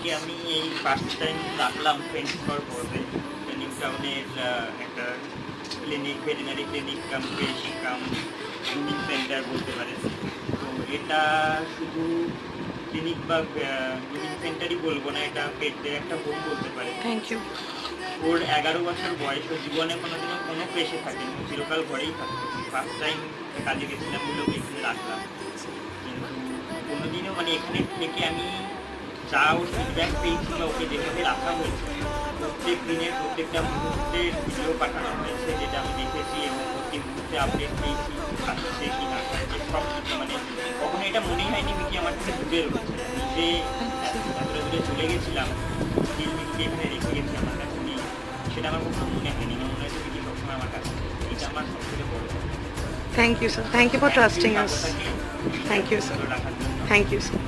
মিকিকে আমি এই first time রাখলাম 24/7 নিউ টাউনের একটা ক্লিনিক, ভেটেরিনারি ক্লিনিক কাম পেশি কাম গ্রুমিং সেন্টার বলতে পারেন। তো এটা শুধু ক্লিনিক বা গ্রুমিং সেন্টারই বলবো না, এটা পেটদের একটা হোম বলতে পারে। Thank you. ওর 11 বছর বয়স, ও জীবনে কোনোদিনও কোনো পেশে থাকেনি, চিরকাল ঘরেই থাকতো। ফার্স্ট টাইম কাজে গেছিলাম বলে ওকে এখানে রাখলাম, কিন্তু কোনোদিনও মানে এখানে থেকে আমি যা ওর ফিডব্যাক পেয়েছি বা ওকে যেভাবে রাখা হয়েছে, প্রত্যেক দিনের প্রত্যেকটা মুহূর্তের ভিডিও পাঠানো হয়েছে যেটা আমি দেখেছি, এবং প্রতি মুহূর্তে আপডেট পেয়েছি খাচ্ছে কি না খাচ্ছে সব কিছু, মানে কখনো এটা মনেই হয়নি মিকি আমার থেকে দূরে রয়েছে। নিজে এতটা দূরে চলে গেছিলাম, স্টিল মিকিকে এখানে রেখে গেছি আমার কাছে নেই, সেটা আমার কখনো মনে হয়নি। আমার মনে হয়েছে মিকি সবসময় আমার কাছে, এটা আমার সব থেকে বড়। Thank you sir, thank you for trusting us. Thank you sir, thank you sir.